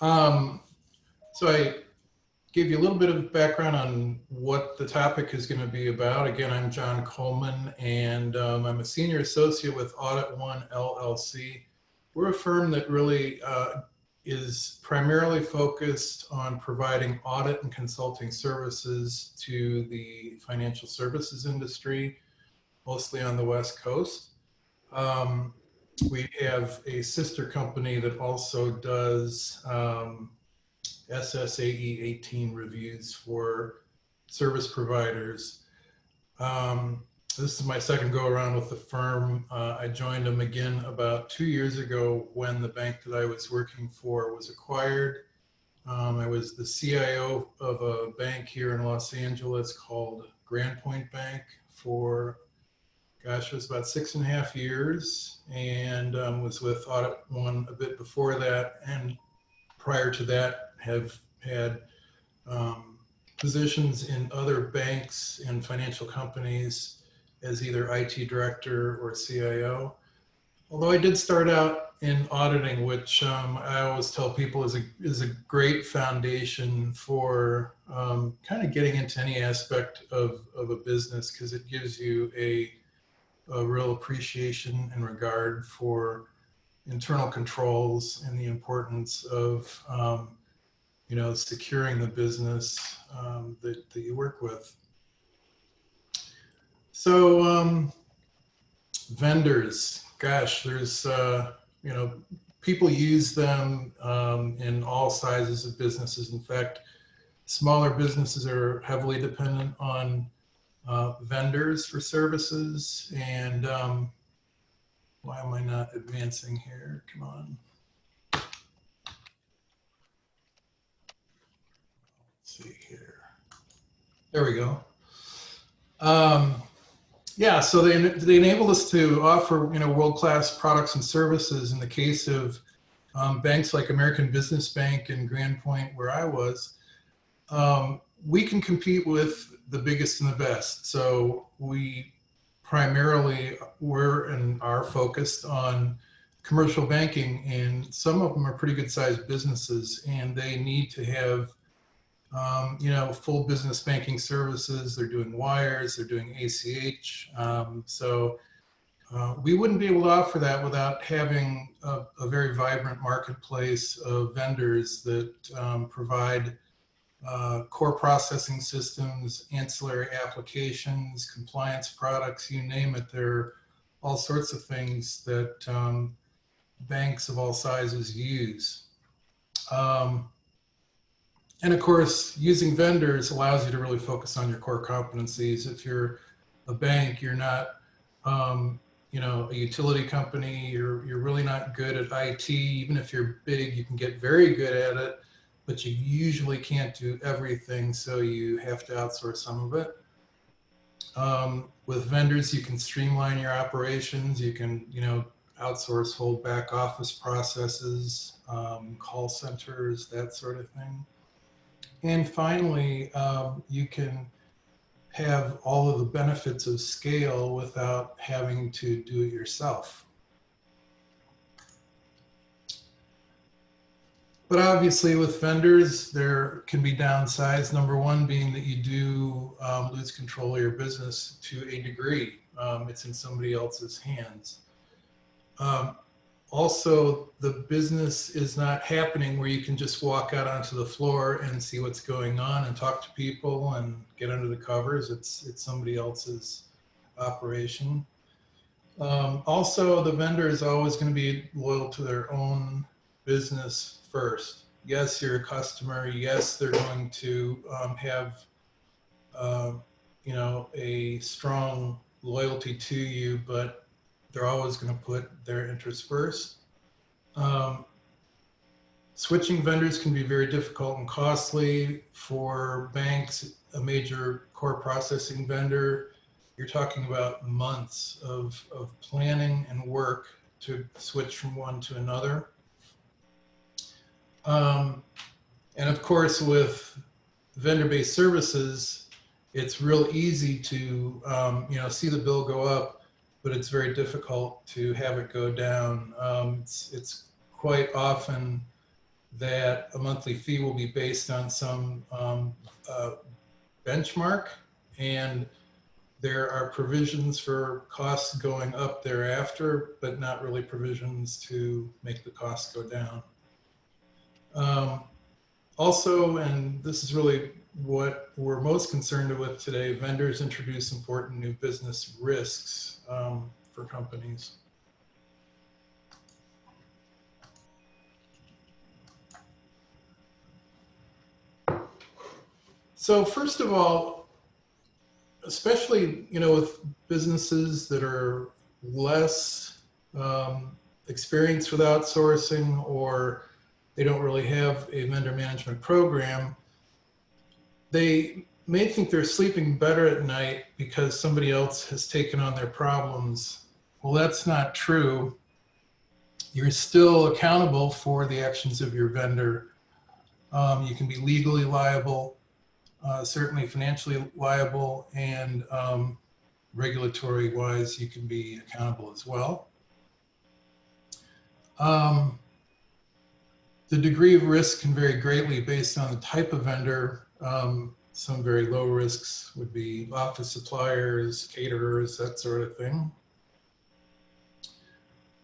So I gave you a little bit of background on what the topic is going to be about. Again, I'm John Coleman, and I'm a senior associate with AuditOne LLC. We're a firm that really is primarily focused on providing audit and consulting services to the financial services industry, mostly on the West Coast. We have a sister company that also does SSAE 18 reviews for service providers. This is my second go around with the firm. I joined them again about 2 years ago when the bank that I was working for was acquired. I was the CIO of a bank here in Los Angeles called Grand Point Bank for, gosh, it was about 6.5 years, and was with AuditOne a bit before that, and prior to that have had positions in other banks and financial companies as either IT director or CIO. Although I did start out in auditing, which I always tell people is a great foundation for kind of getting into any aspect of a business, because it gives you a real appreciation and regard for internal controls and the importance of securing the business that you work with. So vendors, gosh, there's people use them in all sizes of businesses. In fact, smaller businesses are heavily dependent on vendors for services. And why am I not advancing here? Come on. See here. There we go. Yeah, so they enable us to offer world-class products and services. In the case of banks like American Business Bank and Grand Point, where I was, we can compete with the biggest and the best. So we primarily were and are focused on commercial banking, and some of them are pretty good-sized businesses, and they need to have full business banking services. They're doing wires, they're doing ACH. So we wouldn't be able to offer that without having a very vibrant marketplace of vendors that provide core processing systems, ancillary applications, compliance products, you name it. There are all sorts of things that banks of all sizes use. And of course, using vendors allows you to really focus on your core competencies. If you're a bank, you're not, a utility company, you're really not good at IT. Even if you're big, you can get very good at it, but you usually can't do everything, so you have to outsource some of it. With vendors, you can streamline your operations. You can, outsource whole back office processes, call centers, that sort of thing. And finally, you can have all of the benefits of scale without having to do it yourself. But obviously with vendors, there can be downsides. Number one being that you do lose control of your business to a degree. It's in somebody else's hands. Also, the business is not happening where you can just walk out onto the floor and see what's going on and talk to people and get under the covers. It's somebody else's operation. Also, the vendor is always going to be loyal to their own business first. Yes, you're a customer. Yes, they're going to have a strong loyalty to you, but they're always going to put their interests first. Switching vendors can be very difficult and costly. For banks, a major core processing vendor, you're talking about months of planning and work to switch from one to another. And of course, with vendor-based services, it's real easy to see the bill go up, but it's very difficult to have it go down. It's quite often that a monthly fee will be based on some benchmark, and there are provisions for costs going up thereafter, but not really provisions to make the costs go down. Also, and this is really what we're most concerned with today, vendors introduce important new business risks for companies. So first of all, especially, with businesses that are less experienced with outsourcing, or they don't really have a vendor management program, they may think they're sleeping better at night because somebody else has taken on their problems. Well, that's not true. You're still accountable for the actions of your vendor. You can be legally liable, certainly financially liable, and regulatory-wise, you can be accountable as well. The degree of risk can vary greatly based on the type of vendor. Some very low risks would be office suppliers, caterers, that sort of thing.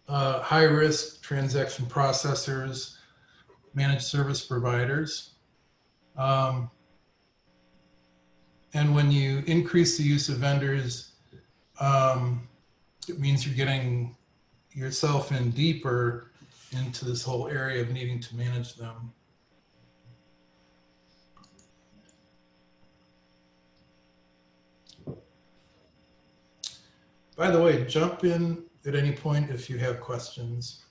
High risk transaction processors, managed service providers. And when you increase the use of vendors, it means you're getting yourself in deeper into this whole area of needing to manage them. By the way, jump in at any point if you have questions.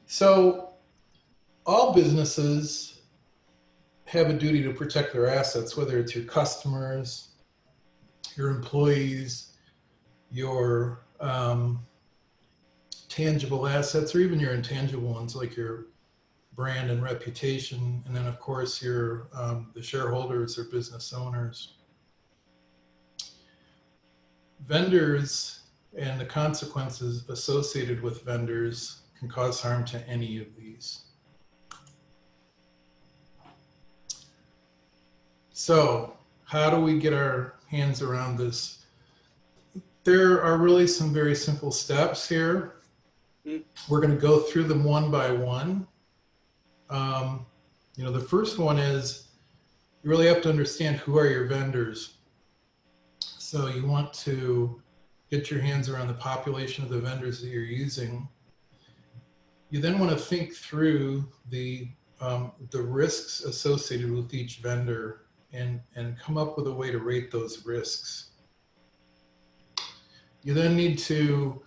So all businesses have a duty to protect their assets, whether it's your customers, your employees, your tangible assets, or even your intangible ones like your brand and reputation, and then of course your the shareholders or business owners. Vendors and the consequences associated with vendors can cause harm to any of these. So how do we get our hands around this? There are really some very simple steps here. We're going to go through them one by one. The first one is you really have to understand who are your vendors. So you want to get your hands around the population of the vendors that you're using. You then want to think through the risks associated with each vendor and come up with a way to rate those risks. You then need to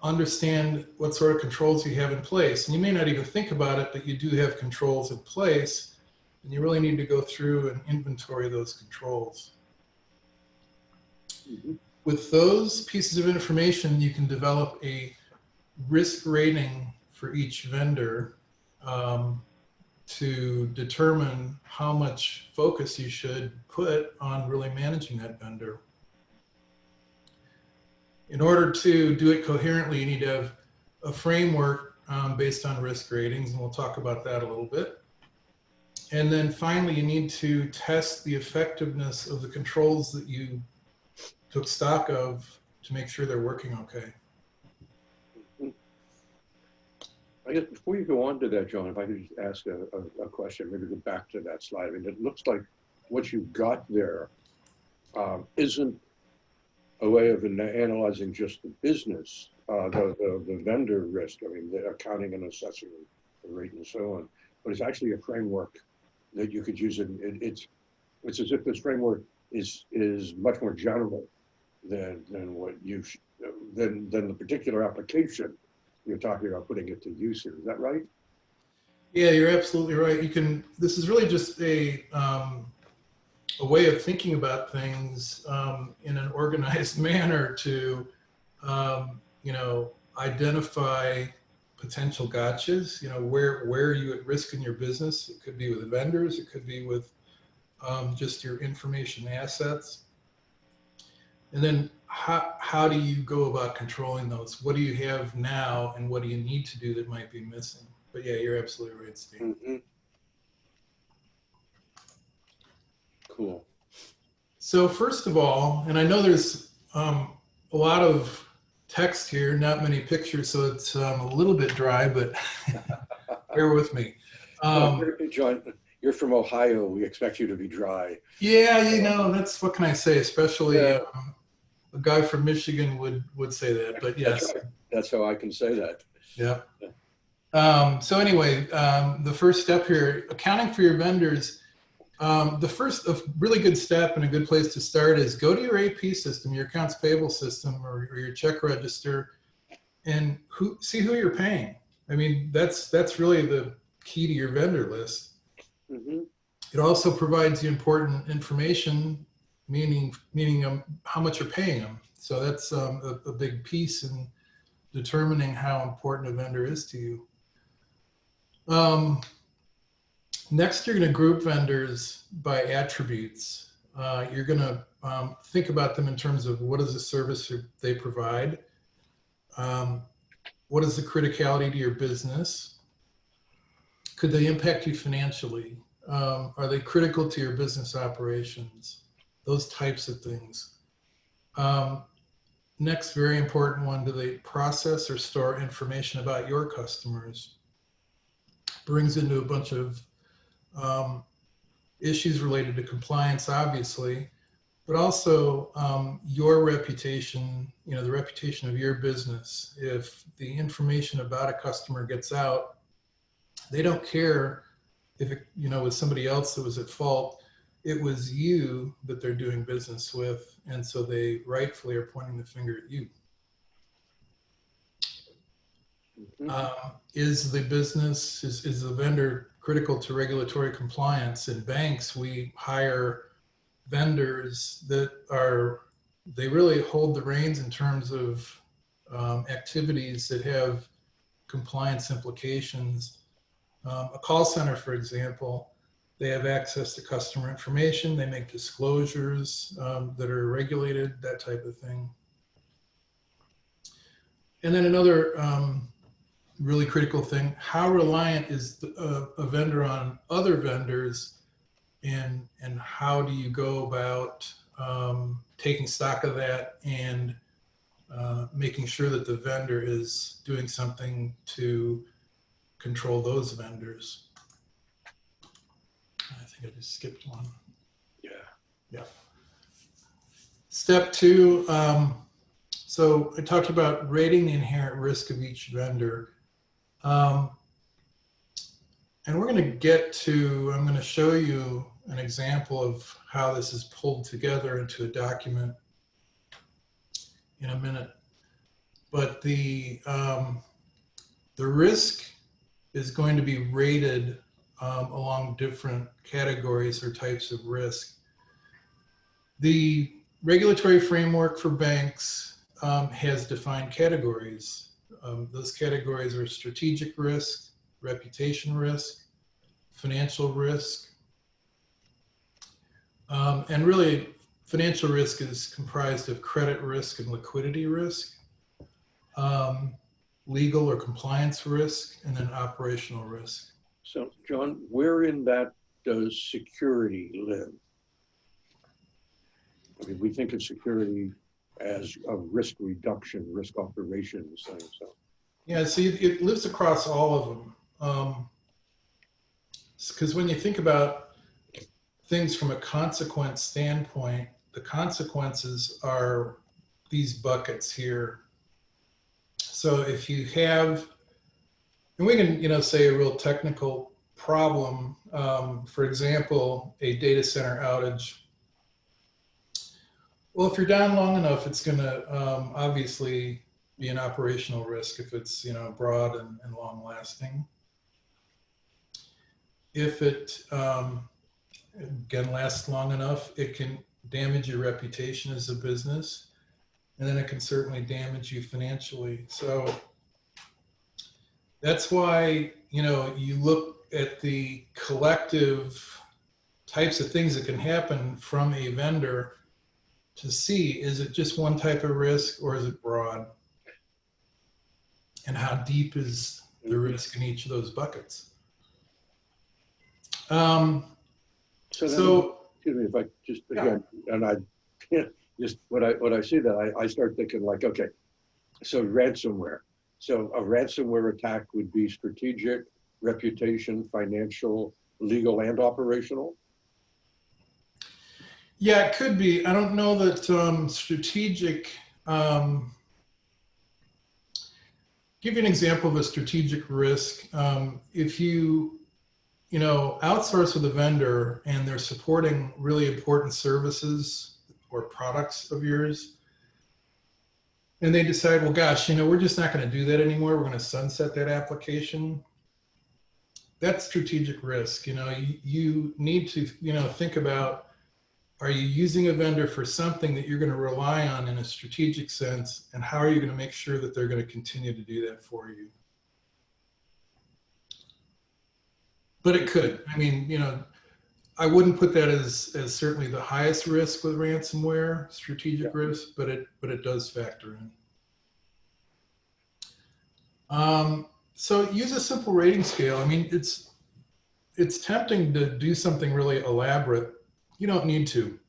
understand what sort of controls you have in place. And you may not even think about it, but you do have controls in place, and you really need to go through and inventory those controls. With those pieces of information, you can develop a risk rating for each vendor to determine how much focus you should put on really managing that vendor. In order to do it coherently, you need to have a framework based on risk ratings, and we'll talk about that a little bit. And then finally, you need to test the effectiveness of the controls that you took stock of to make sure they're working okay. I guess before you go on to that, John, if I could just ask a question, maybe go back to that slide. I mean, it looks like what you've got there isn't a way of analyzing just the business, the vendor risk, I mean, the accounting and assessing the rate and so on, but it's actually a framework that you could use. It's as if this framework is much more general than what you than the particular application you're talking about putting it to use here. Is that right? Yeah, you're absolutely right. You can. This is really just a way of thinking about things in an organized manner to, identify potential gotchas. Where are you at risk in your business? It could be with vendors. It could be with just your information assets. And then how do you go about controlling those? What do you have now, and what do you need to do that might be missing? But yeah, you're absolutely right, Steve. Mm-hmm. Cool. So first of all, and I know there's a lot of text here, not many pictures, so it's a little bit dry, but bear with me. John, you're from Ohio. We expect you to be dry. Yeah, you know, that's, what can I say? Especially a guy from Michigan would say that, but yes. That's right. That's how I can say that. Yeah. So anyway, the first step here, accounting for your vendors. The first really good step and a good place to start is go to your AP system, your accounts payable system, or your check register, and see who you're paying. I mean, that's really the key to your vendor list. Mm-hmm. It also provides you important information, meaning how much you're paying them. So that's a big piece in determining how important a vendor is to you. Next, you're going to group vendors by attributes. You're going to think about them in terms of what is the service they provide, what is the criticality to your business, could they impact you financially, are they critical to your business operations, those types of things. Next, very important one, do they process or store information about your customers? Brings into a bunch of issues related to compliance, obviously, but also your reputation, you know, the reputation of your business. If the information about a customer gets out, they don't care if it, you know, was somebody else that was at fault. It was you that they're doing business with, and so they rightfully are pointing the finger at you. Mm-hmm. Is the business, is the vendor critical to regulatory compliance? In banks, we hire vendors that they really hold the reins in terms of activities that have compliance implications. A call center, for example, they have access to customer information, they make disclosures that are regulated, that type of thing. And then another really critical thing, how reliant is a vendor on other vendors, and how do you go about taking stock of that and making sure that the vendor is doing something to control those vendors. I think I just skipped one. Yeah. Step two, so I talked about rating the inherent risk of each vendor. And we're going to get to, I'm going to show you an example of how this is pulled together into a document in a minute. But the risk is going to be rated along different categories or types of risk. The regulatory framework for banks has defined categories. Those categories are strategic risk, reputation risk, financial risk, and really financial risk is comprised of credit risk and liquidity risk, legal or compliance risk, and then operational risk. So, John, where in that does security live? I mean, we think of security as a risk reduction, risk operations thing. So, yeah, see, it lives across all of them. Because when you think about things from a consequence standpoint, the consequences are these buckets here. So if you have, and we can, you know, say a real technical problem, for example, a data center outage. Well, if you're down long enough, it's going to obviously be an operational risk if it's, you know, broad and long lasting. If it, again, lasts long enough, it can damage your reputation as a business, and then it can certainly damage you financially. So that's why, you know, you look at the collective types of things that can happen from a vendor to see, is it just one type of risk or is it broad? And how deep is the risk in each of those buckets? So excuse me if I just, again, and I just, when I see that, I start thinking like, okay, so ransomware. So a ransomware attack would be strategic, reputation, financial, legal, and operational? Yeah, it could be. I don't know that strategic, give you an example of a strategic risk. If you outsource with a vendor and they're supporting really important services or products of yours, and they decide, well, gosh, we're just not going to do that anymore. We're going to sunset that application. That's strategic risk. You need to, think about, are you using a vendor for something that you're going to rely on in a strategic sense? And how are you going to make sure that they're going to continue to do that for you? But it could. I mean, I wouldn't put that as certainly the highest risk with ransomware, strategic risk, but it does factor in. So use a simple rating scale. I mean, it's tempting to do something really elaborate. You don't need to,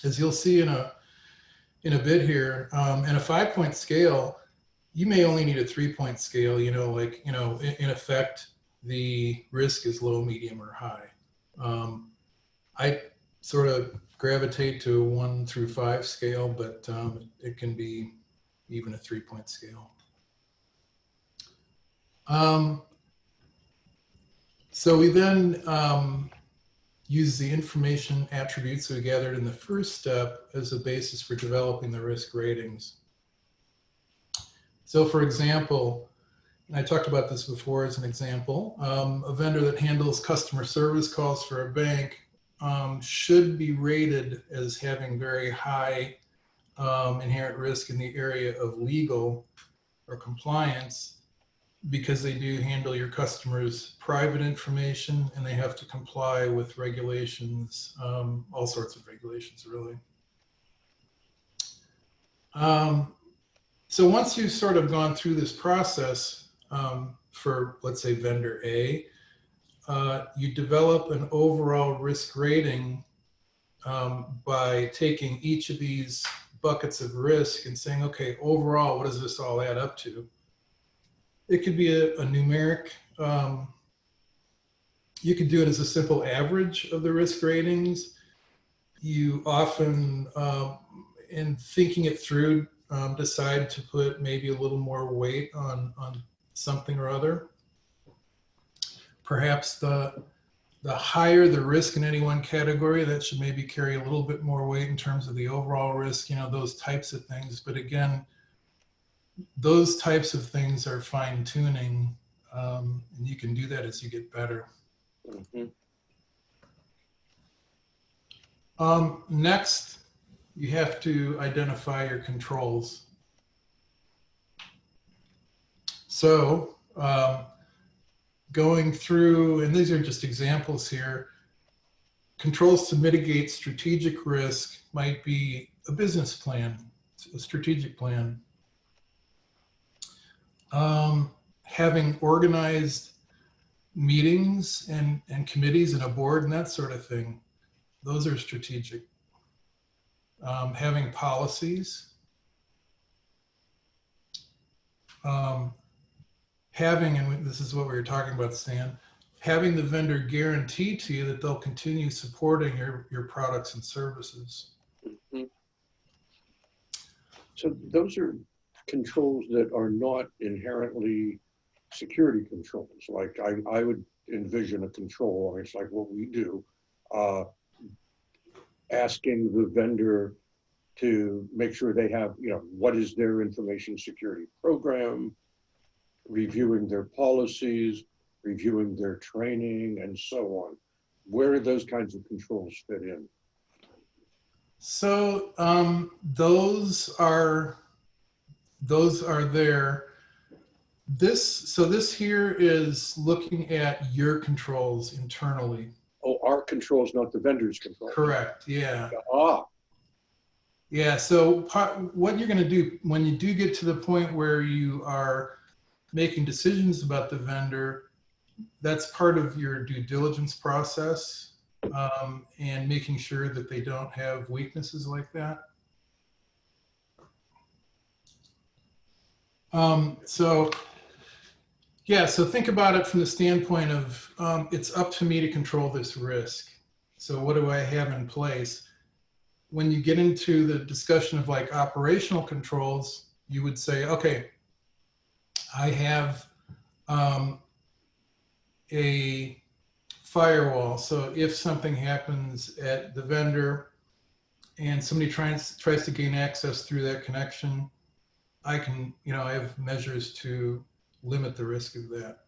as you'll see in a bit here. In a 5-point scale, you may only need a 3-point scale. In effect, the risk is low, medium, or high. I sort of gravitate to a 1 through 5 scale, but it can be even a 3-point scale. So we then use the information attributes we gathered in the first step as a basis for developing the risk ratings. So for example, and I talked about this before as an example, a vendor that handles customer service calls for a bank should be rated as having very high inherent risk in the area of legal or compliance, because they do handle your customers' private information and they have to comply with regulations, all sorts of regulations, really. So once you've sort of gone through this process for, let's say, vendor A, you develop an overall risk rating by taking each of these buckets of risk and saying, okay, overall, what does this all add up to? It could be a numeric. You could do it as a simple average of the risk ratings. You often, in thinking it through, decide to put maybe a little more weight on something or other. Perhaps the higher the risk in any one category, that should maybe carry a little bit more weight in terms of the overall risk, those types of things. But again, those types of things are fine tuning, and you can do that as you get better. Next, you have to identify your controls. So going through, and these are just examples here, controls to mitigate strategic risk might be a business plan, a strategic plan. Having organized meetings and committees and a board and that sort of thing, those are strategic. Having policies, having, and this is what we were talking about, Stan, having the vendor guarantee to you that they'll continue supporting your products and services. So those are controls that are not inherently security controls. Like I would envision a control, it's like what we do, asking the vendor to make sure they have, what is their information security program, reviewing their policies, reviewing their training, and so on. Where do those kinds of controls fit in? So those are there. This here is looking at your controls internally. Oh, our controls, not the vendor's controls. Correct, yeah. Ah. Yeah, so what you're going to do when you do get to the point where you are making decisions about the vendor, that's part of your due diligence process, and making sure that they don't have weaknesses like that. So yeah, so think about it from the standpoint of it's up to me to control this risk. So what do I have in place? When you get into the discussion of like operational controls, you would say, okay, I have a firewall. So if something happens at the vendor and somebody tries to gain access through that connection, I can, I have measures to limit the risk of that.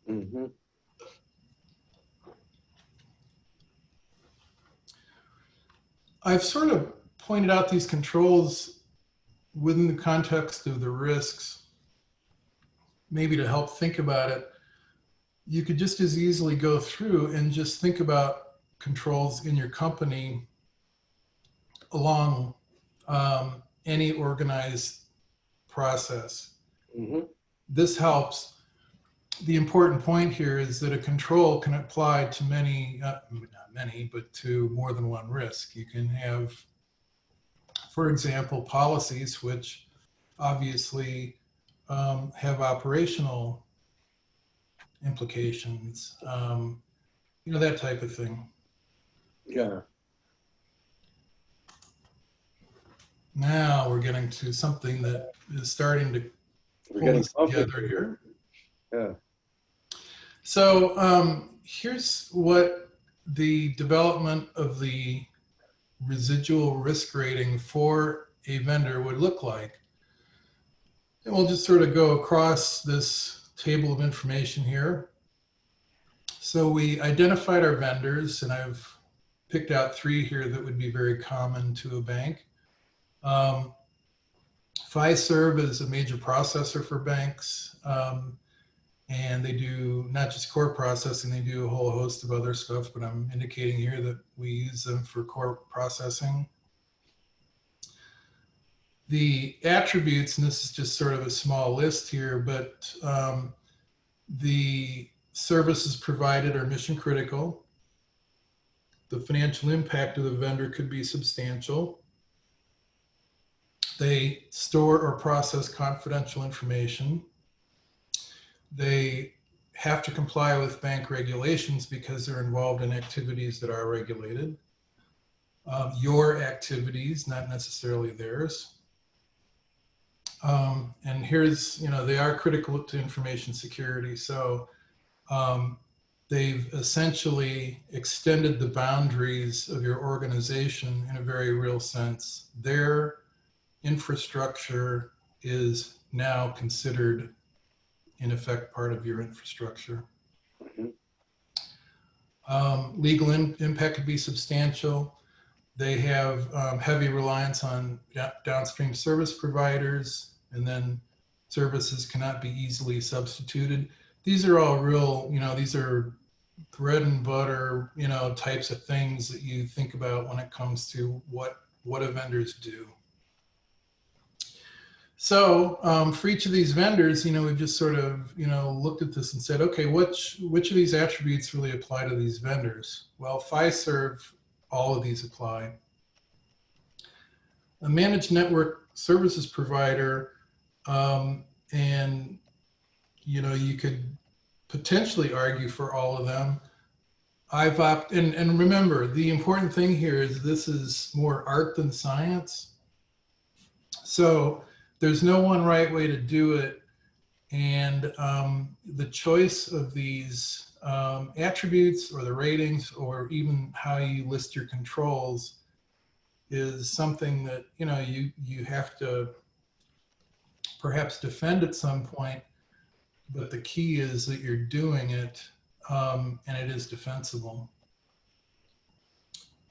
Mm-hmm. I've sort of pointed out these controls within the context of the risks, maybe to help think about it. You could just as easily go through and just think about controls in your company along any organized process. Mm-hmm. This helps. The important point here is that a control can apply to many, not many, but to more than one risk. You can have, for example, policies which obviously have operational implications, that type of thing. Yeah. Now we're getting to something that is starting to We're pull us together here. Yeah. So here's what the development of the residual risk rating for a vendor would look like. And we'll just sort of go across this table of information here. So we identified our vendors, and I've picked out 3 here that would be very common to a bank. Fiserv is a major processor for banks, and they do not just core processing, they do a whole host of other stuff, but I'm indicating here that we use them for core processing. The attributes, and this is just sort of a small list here, but the services provided are mission critical. The financial impact of the vendor could be substantial. They store or process confidential information. They have to comply with bank regulations because they're involved in activities that are regulated. Your activities, not necessarily theirs. And here's, they are critical to information security. So they've essentially extended the boundaries of your organization in a very real sense. Their infrastructure is now considered, in effect, part of your infrastructure. Mm-hmm. Legal impact could be substantial. They have heavy reliance on downstream service providers, and then services cannot be easily substituted. These are all real, these are bread and butter, types of things that you think about when it comes to what do vendors do. So for each of these vendors, we've just sort of, looked at this and said, okay, which of these attributes really apply to these vendors? Well, Fiserv, all of these apply. A managed network services provider, and you could potentially argue for all of them. I've opted, and remember, the important thing here is this is more art than science. So there's no one right way to do it. And the choice of these attributes or the ratings or even how you list your controls is something that, you have to perhaps defend at some point, but the key is that you're doing it and it is defensible.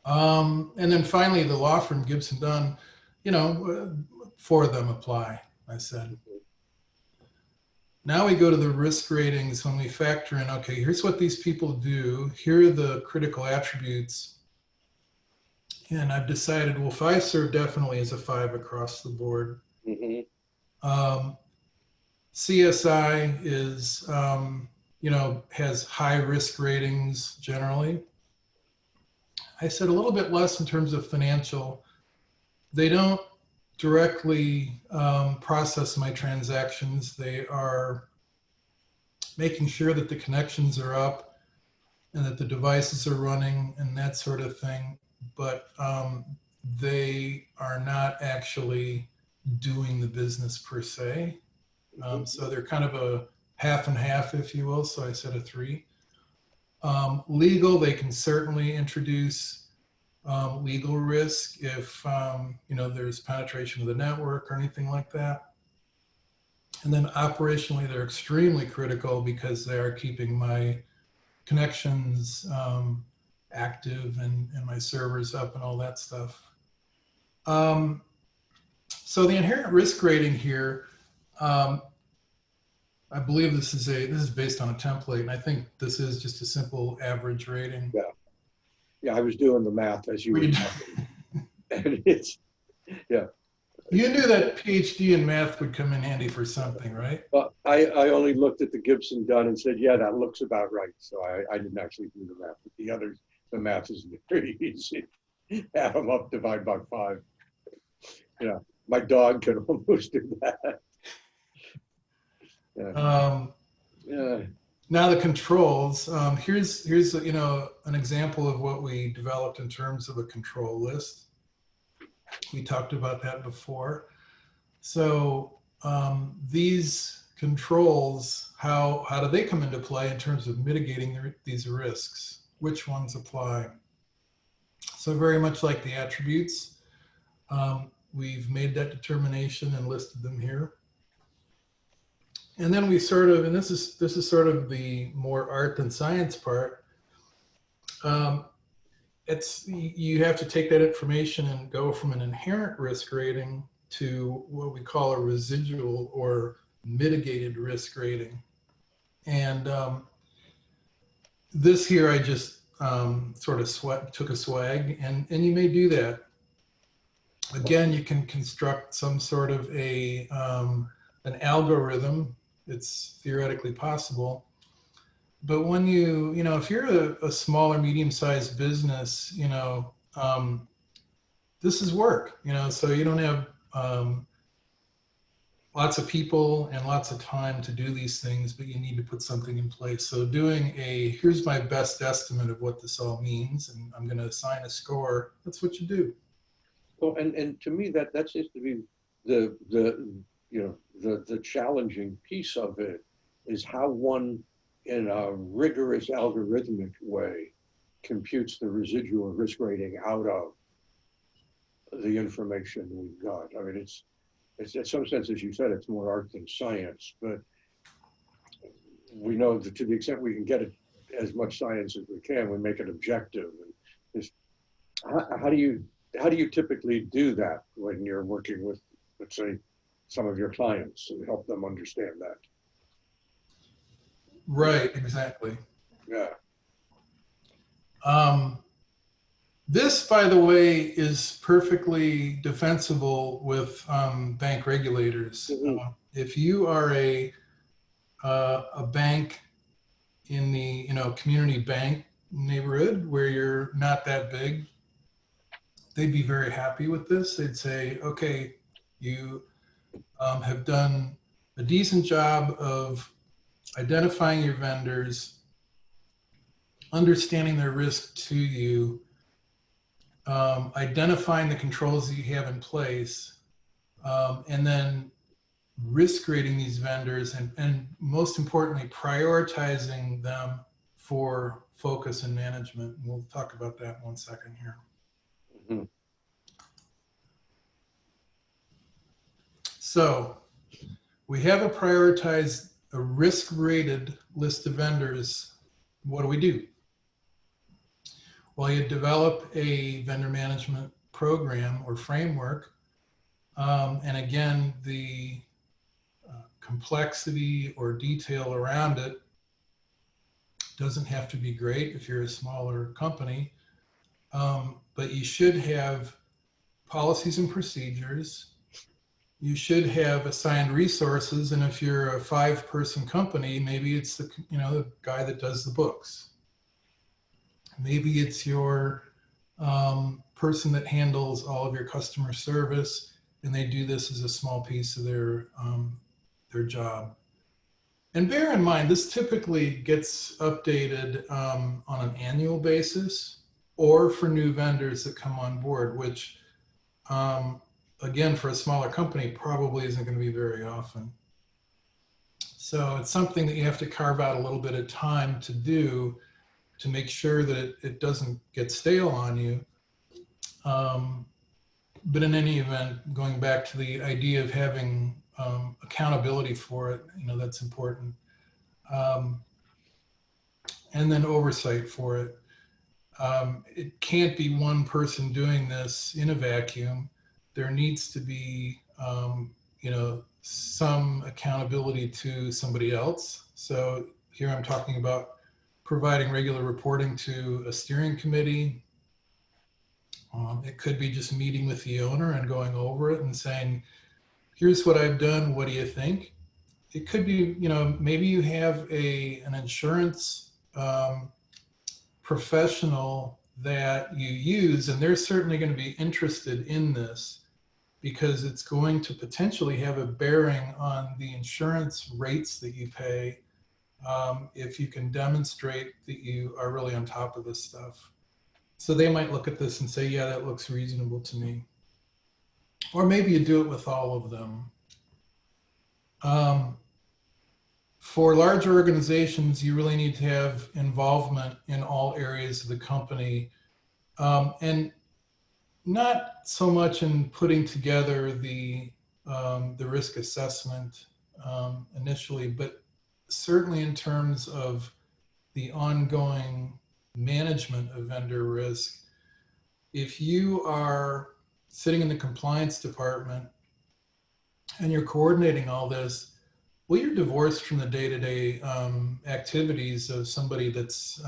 And then finally, the law firm Gibson Dunn, 4 of them apply, I said. Now we go to the risk ratings when we factor in, okay, here's what these people do. Here are the critical attributes. And I've decided, well, Fiserv definitely is a 5 across the board. CSI is, has high risk ratings generally. I said a little bit less in terms of financial. They don't directly process my transactions. They are making sure that the connections are up and that the devices are running and that sort of thing. But they are not actually doing the business per se. So they're kind of a half and half, if you will. So I said a 3. Legal, they can certainly introduce legal risk if there's penetration of the network or anything like that. And then operationally, they're extremely critical because they are keeping my connections active and my servers up and all that stuff. So the inherent risk rating here, I believe this is based on a template, and I think this is just a simple average rating. Yeah, I was doing the math as you were talking. And it's, yeah. You knew that PhD in math would come in handy for something, right? Well, I only looked at the Gibson done and said, yeah, that looks about right. So I didn't actually do the math. But the others, the math is pretty easy. Add them up, divide by 5. Yeah, my dog can almost do that. Yeah. Now the controls. Here's an example of what we developed in terms of a control list. We talked about that before. So these controls, how do they come into play in terms of mitigating these risks? Which ones apply? So very much like the attributes, we've made that determination and listed them here. And then we sort of, and this is sort of the more art than science part. You have to take that information and go from an inherent risk rating to what we call a residual or mitigated risk rating. And this here, I just sort of took a swag, and you may do that. Again, you can construct some sort of an algorithm. It's theoretically possible. But when if you're a small or medium-sized business, this is work, so you don't have lots of people and lots of time to do these things, but you need to put something in place. So doing here's my best estimate of what this all means, and I'm going to assign a score. That's what you do. Well, and to me, that seems to be the challenging piece of it is how one, in a rigorous algorithmic way, computes the residual risk rating out of the information we've got. I mean, it's in some sense, as you said, it's more art than science, but we know that to the extent we can get it as much science as we can, we make it objective. And how do you typically do that when you're working with, let's say, some of your clients and help them understand that? Right, exactly. Yeah. This, by the way, is perfectly defensible with bank regulators. If you are a bank in the community bank neighborhood where you're not that big, they'd be very happy with this. They'd say, okay, you have done a decent job of identifying your vendors, understanding their risk to you, identifying the controls that you have in place, and then risk rating these vendors and most importantly, prioritizing them for focus and management. And we'll talk about that in 1 second here. So we have a risk-rated list of vendors. What do? Well, you develop a vendor management program or framework. And again, the complexity or detail around it doesn't have to be great if you're a smaller company. But you should have policies and procedures. You should have assigned resources, and if you're a 5-person company, maybe it's the the guy that does the books. Maybe it's your person that handles all of your customer service, and they do this as a small piece of their job. And bear in mind, this typically gets updated on an annual basis, or for new vendors that come on board, which again, for a smaller company, probably isn't going to be very often. So it's something that you have to carve out a little bit of time to do to make sure that it doesn't get stale on you. But in any event, going back to the idea of having accountability for it, that's important. And then oversight for it. It can't be one person doing this in a vacuum. There needs to be, some accountability to somebody else. So here I'm talking about providing regular reporting to a steering committee. It could be just meeting with the owner and going over it and saying, here's what I've done, what do you think? It could be, maybe you have an insurance professional that you use, and they're certainly going to be interested in this because it's going to potentially have a bearing on the insurance rates that you pay if you can demonstrate that you are really on top of this stuff. So they might look at this and say, yeah, that looks reasonable to me. Or maybe you do it with all of them. For larger organizations, you really need to have involvement in all areas of the company, and not so much in putting together the risk assessment initially, but certainly in terms of the ongoing management of vendor risk. If you are sitting in the compliance department and you're coordinating all this, well, you're divorced from the day-to-day activities of somebody that's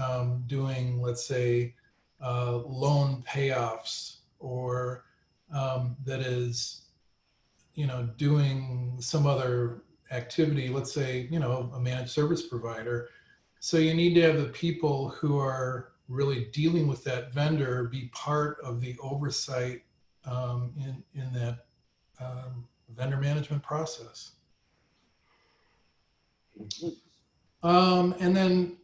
doing, let's say, loan payoffs, or that is, doing some other activity, let's say, a managed service provider. So you need to have the people who are really dealing with that vendor be part of the oversight in that vendor management process. And then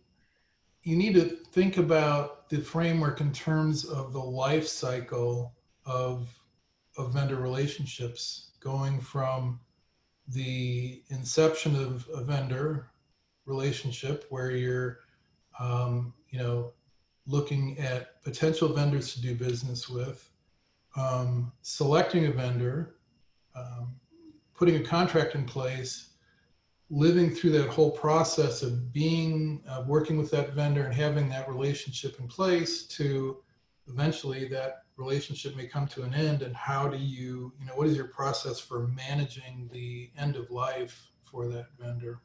you need to think about the framework in terms of the life cycle of vendor relationships, going from the inception of a vendor relationship where you're, looking at potential vendors to do business with, selecting a vendor, putting a contract in place, living through that whole process of being, working with that vendor and having that relationship in place, to eventually that relationship may come to an end. And how do you, what is your process for managing the end of life for that vendor?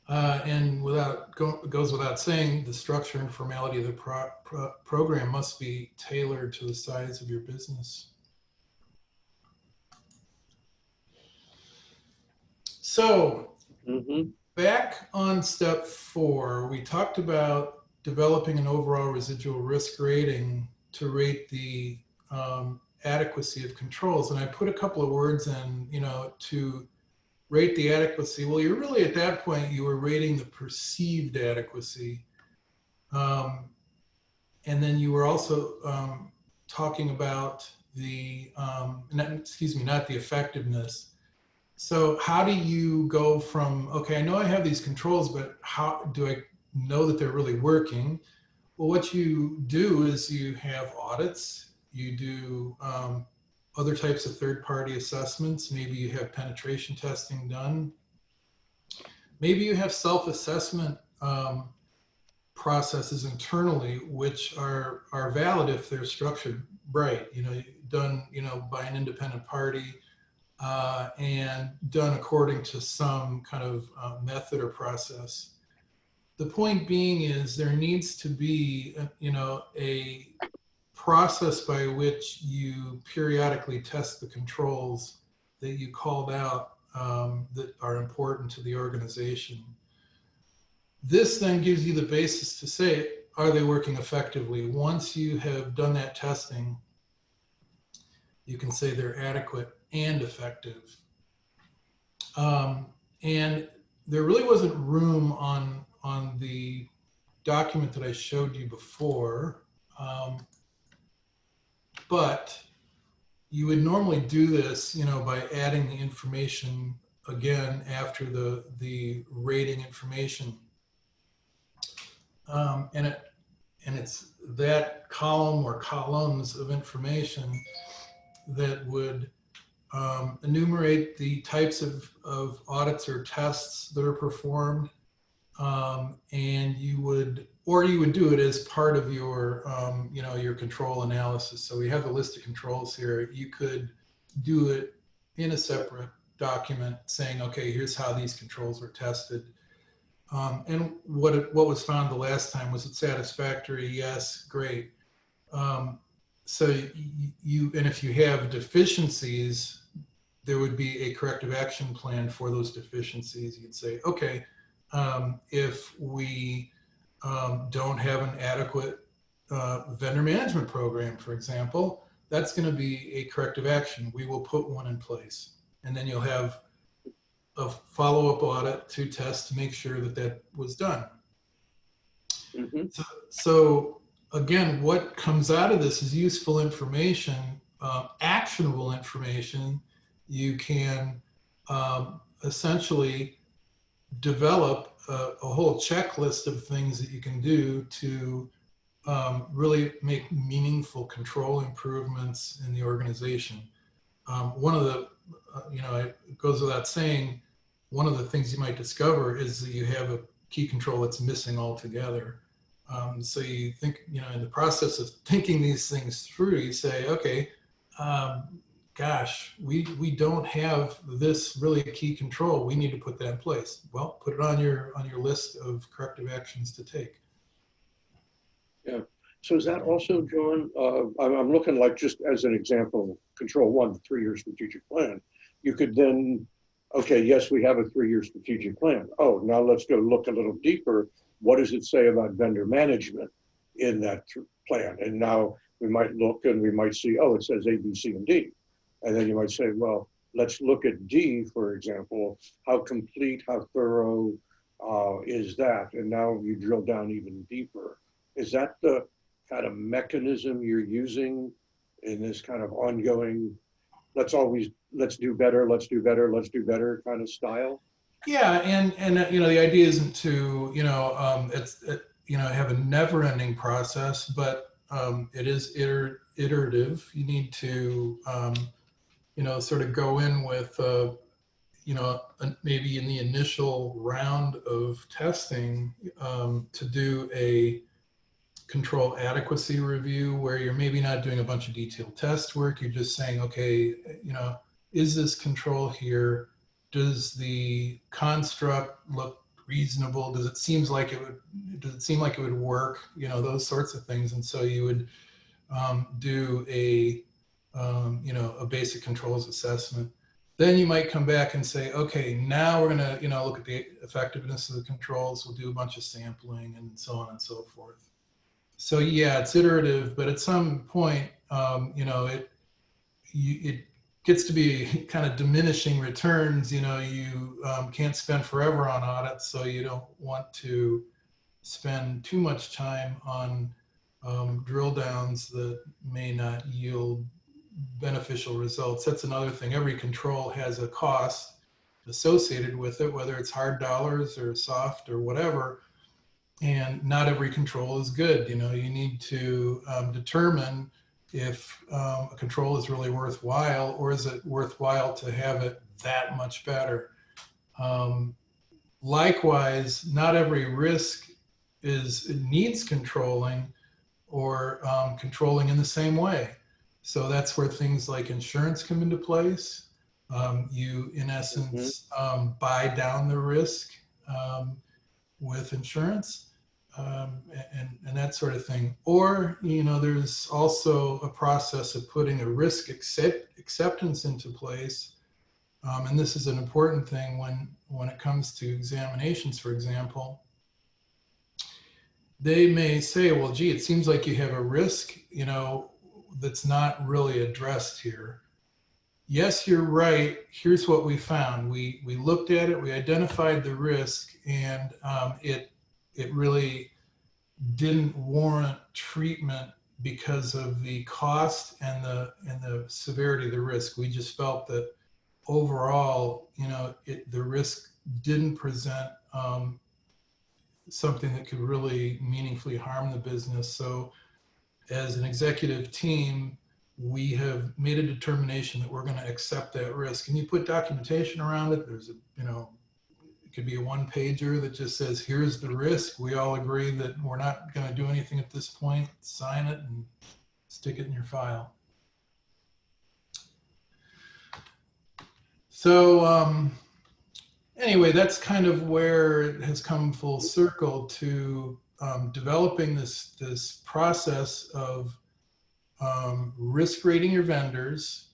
And goes without saying, the structure and formality of the program must be tailored to the size of your business. So back on step 4, we talked about developing an overall residual risk rating to rate the adequacy of controls. And I put a couple of words in, to rate the adequacy. Well, you're really at that point, you were rating the perceived adequacy. And then you were also talking about the, not the effectiveness. So how do you go from, okay, I know I have these controls, but how do I know that they're really working? Well, what you do is you have audits, you do other types of third-party assessments. Maybe you have penetration testing done. Maybe you have self-assessment processes internally, which are valid if they're structured right, done, by an independent party, and done according to some kind of method or process. the point being is there needs to be, a process by which you periodically test the controls that you called out that are important to the organization. This then gives you the basis to say, are they working effectively? Once you have done that testing, you can say they're adequate and effective. And there really wasn't room on the document that I showed you before, but you would normally do this, by adding the information again after the rating information. And it's that column or columns of information that would enumerate the types of audits or tests that are performed, and you would do it as part of your your control analysis. So we have the list of controls here. You could do it in a separate document saying, okay, here's how these controls were tested. And what was found the last time, was it satisfactory? Yes, great. So and if you have deficiencies, there would be a corrective action plan for those deficiencies. You'd say, okay, if we don't have an adequate vendor management program, for example, that's going to be a corrective action. We will put one in place, and then you'll have a follow-up audit to test to make sure that that was done. Mm-hmm. So again, what comes out of this is useful information, actionable information. You can essentially develop a whole checklist of things that you can do to really make meaningful control improvements in the organization. One of the, it goes without saying, one of the things you might discover is that you have a key control that's missing altogether. So you think, in the process of thinking these things through, you say, okay, gosh, we don't have this really key control. We need to put that in place. Well, put it on your list of corrective actions to take. Yeah. So is that also, John, I'm looking like, just as an example, control one, the 3-year strategic plan. You could then, okay, yes, we have a 3-year strategic plan. Oh, now let's go look a little deeper. What does it say about vendor management in that plan? And now we might look and we might see, oh, it says A, B, C, and D. And then you might say, well, let's look at D, for example. How complete, how thorough is that? And now you drill down even deeper. Is that the kind of mechanism you're using in this kind of ongoing, let's do better, let's do better, let's do better kind of style? Yeah, and the idea isn't to have a never-ending process, but it is iterative. You need to sort of go in with maybe in the initial round of testing to do a control adequacy review, where you're maybe not doing a bunch of detailed test work. You're just saying, okay, is this control here? Does the construct look reasonable? Does it seem like it would work? Those sorts of things. And so you would do a basic controls assessment. Then you might come back and say, okay, now we're going to look at the effectiveness of the controls. We'll do a bunch of sampling and so on and so forth. So yeah, it's iterative, but at some point, it gets to be kind of diminishing returns. You can't spend forever on audits, so you don't want to spend too much time on drill downs that may not yield beneficial results. That's another thing. Every control has a cost associated with it, whether it's hard dollars or soft or whatever. And not every control is good. You need to determine if a control is really worthwhile, or is it worthwhile to have it that much better. Likewise, not every risk needs controlling or controlling in the same way. So that's where things like insurance come into place. You, in essence, buy down the risk. with insurance, and that sort of thing. Or, there's also a process of putting a risk acceptance into place. And this is an important thing when it comes to examinations, for example. They may say, well, gee, it seems like you have a risk, that's not really addressed here. Yes, you're right. Here's what we found. We looked at it, we identified the risk, and it really didn't warrant treatment because of the cost and the severity of the risk. We just felt that overall, the risk didn't present something that could really meaningfully harm the business. So as an executive team, we have made a determination that we're going to accept that risk. And you put documentation around it. There's it could be a one-pager that just says, here's the risk. We all agree that we're not going to do anything at this point. Sign it and stick it in your file. So anyway, that's kind of where it has come full circle to developing this process of risk rating your vendors,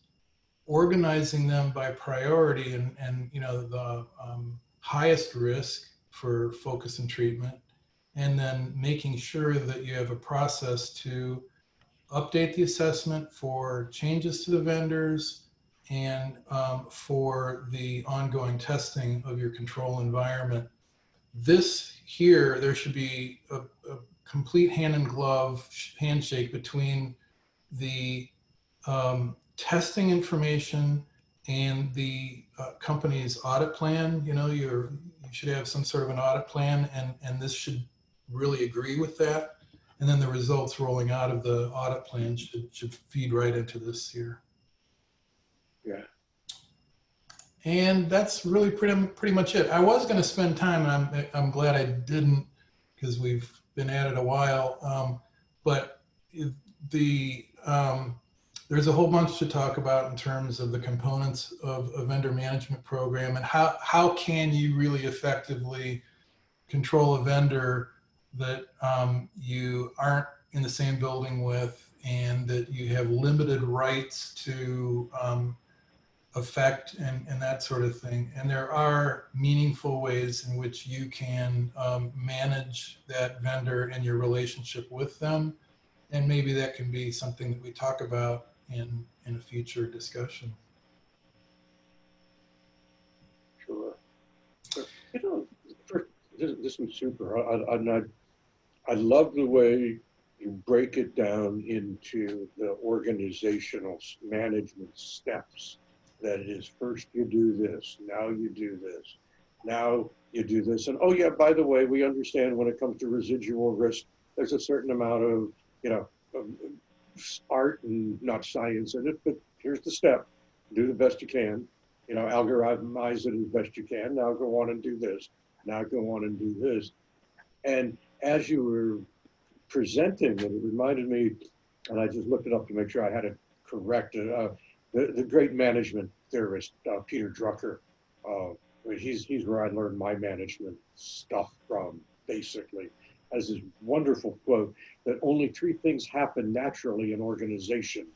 organizing them by priority and the highest risk for focus and treatment, and then making sure that you have a process to update the assessment for changes to the vendors and for the ongoing testing of your control environment. This here, there should be a complete hand in glove handshake between the testing information and the company's audit plan. You should have some sort of an audit plan, and this should really agree with that. And then the results rolling out of the audit plan should feed right into this here. Yeah. And that's really pretty much it. I was going to spend time, and I'm glad I didn't, because we've been at it a while. But there's a whole bunch to talk about in terms of the components of a vendor management program, and how can you really effectively control a vendor that you aren't in the same building with, and that you have limited rights to affect and that sort of thing. And there are meaningful ways in which you can manage that vendor and your relationship with them. And maybe that can be something that we talk about in a future discussion. Sure. This is super. I love the way you break it down into the organizational management steps. That it is, first you do this, now you do this, now you do this. And oh yeah, by the way, we understand when it comes to residual risk, there's a certain amount of, art and not science in it, but here's the step. Do the best you can, algorithmize it as best you can. Now go on and do this. Now go on and do this. And as you were presenting it, it reminded me, and I just looked it up to make sure I had it correct, the great management theorist, Peter Drucker. He's where I learned my management stuff from, basically. Has this wonderful quote that only three things happen naturally in organization: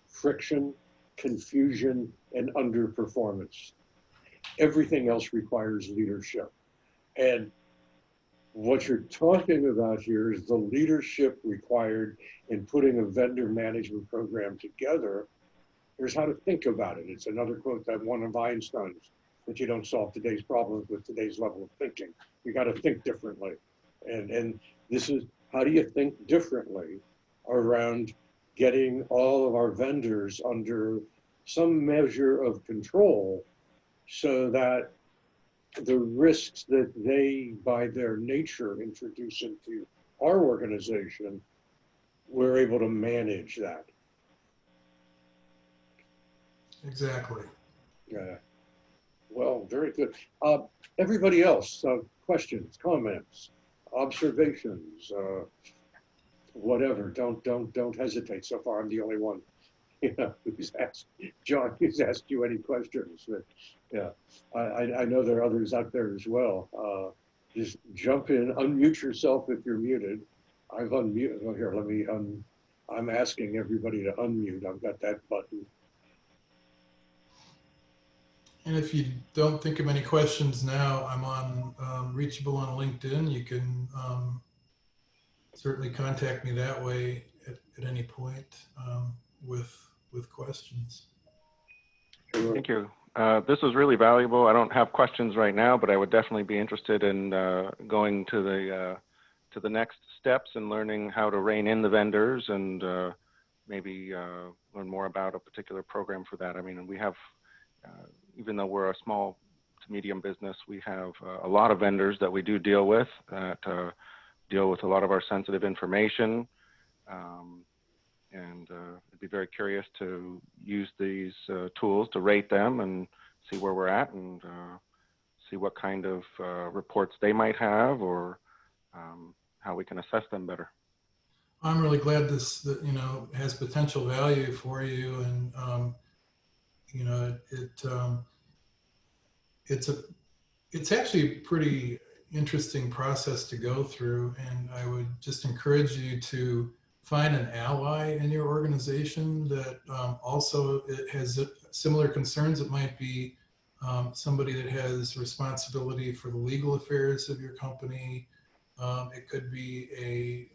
friction, confusion, and underperformance. Everything else requires leadership. And what you're talking about here is the leadership required in putting a vendor management program together. Here's how to think about it. It's another quote that one of Einstein's, that you don't solve today's problems with today's level of thinking. You got to think differently. And this is, how do you think differently around getting all of our vendors under some measure of control so that the risks that they, by their nature, introduce into our organization, we're able to manage that. Exactly. Yeah. Well, very good. Everybody else, questions, comments, observations, whatever. Don't hesitate. So far, I'm the only one, who's asked John, who's asked you any questions. But yeah, I know there are others out there as well. just jump in, unmute yourself if you're muted. I've unmuted. Oh, here, let me I'm asking everybody to unmute. I've got that button. And if you don't think of any questions now, I'm on reachable on LinkedIn. You can certainly contact me that way at any point with questions. Sure. Thank you. This was really valuable. I don't have questions right now, but I would definitely be interested in going to the next steps and learning how to rein in the vendors and maybe learn more about a particular program for that. I mean, we have, even though we're a small to medium business, we have a lot of vendors that we do deal with that deal with a lot of our sensitive information. I'd be very curious to use these tools to rate them and see where we're at and see what kind of reports they might have or how we can assess them better. I'm really glad this has potential value for you, and it's actually a pretty interesting process to go through, and I would just encourage you to find an ally in your organization that also it has similar concerns. It might be somebody that has responsibility for the legal affairs of your company. It could be a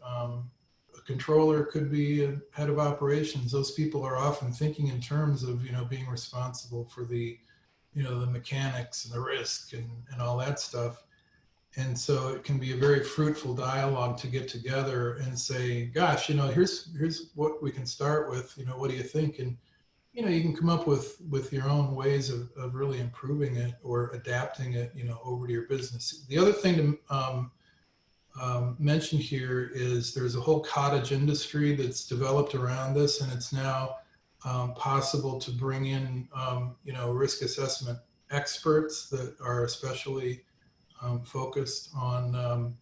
controller, could be a head of operations. Those people are often thinking in terms of being responsible for the the mechanics and the risk and all that stuff. And so it can be a very fruitful dialogue to get together and say, gosh, here's what we can start with, what do you think? And, you can come up with your own ways of really improving it or adapting it, over to your business. The other thing to mention here is there's a whole cottage industry that's developed around this, and it's now possible to bring in, risk assessment experts that are especially focused on,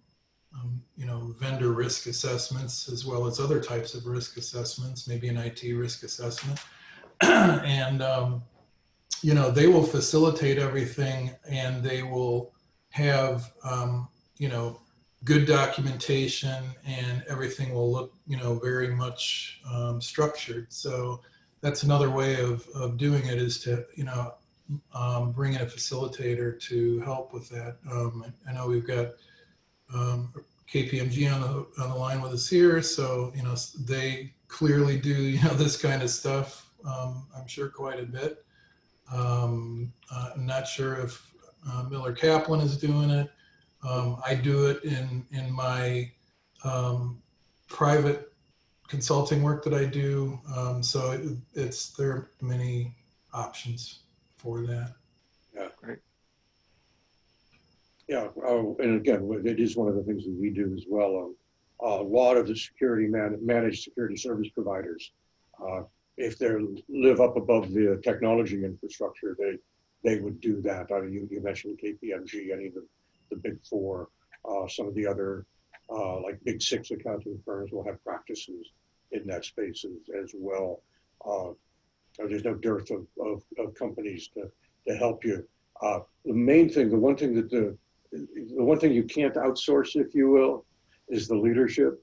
vendor risk assessments as well as other types of risk assessments, maybe an IT risk assessment. And, they will facilitate everything, and they will have, good documentation, and everything will look, very much structured. So that's another way of doing it, is to, bring in a facilitator to help with that. I know we've got KPMG on the line with us here, so they clearly do this kind of stuff. I'm sure quite a bit. I'm not sure if Miller Kaplan is doing it. I do it in my private consulting work that I do. So there are many options for that. Yeah. Great. Yeah. And again, it is one of the things that we do as well. A lot of the managed security service providers, if they live up above the technology infrastructure, they would do that. You mentioned KPMG, any of the big four, some of the other like big six accounting firms will have practices in that space as well. There's no dearth of companies to help you. The main thing, the one thing you can't outsource, if you will, is the leadership.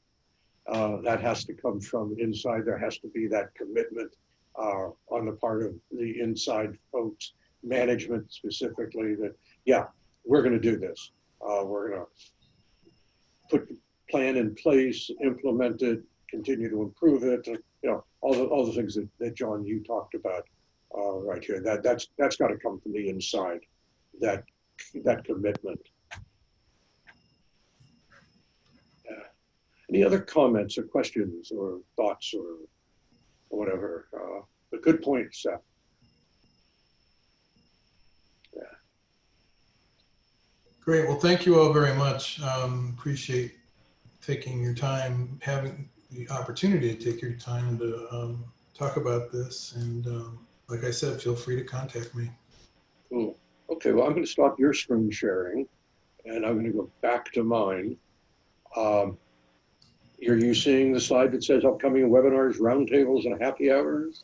That has to come from inside. There has to be that commitment on the part of the inside folks, management specifically, that, yeah, we're going to do this. We're going to put the plan in place, implement it, continue to improve it. All the things that John, you talked about right here. That's got to come from the inside. That commitment. Any other comments or questions or thoughts or whatever? A good point, Seth. Yeah. Great. Well, thank you all very much. Appreciate taking your time, having the opportunity to take your time to talk about this. And like I said, feel free to contact me. Cool. Okay, well, I'm going to stop your screen sharing, and I'm going to go back to mine. Are you seeing the slide that says upcoming webinars, roundtables, and happy hours?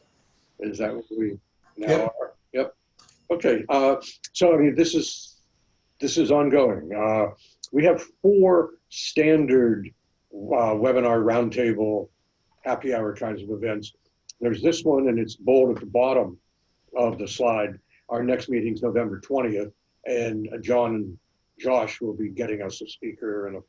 Is that what we now are? Yep. Okay. So I mean, this is ongoing. We have 4 standard webinar, roundtable, happy hour kinds of events. There's this one, and it's bold at the bottom of the slide. Our next meeting is November 20th, and John and Josh will be getting us a speaker and a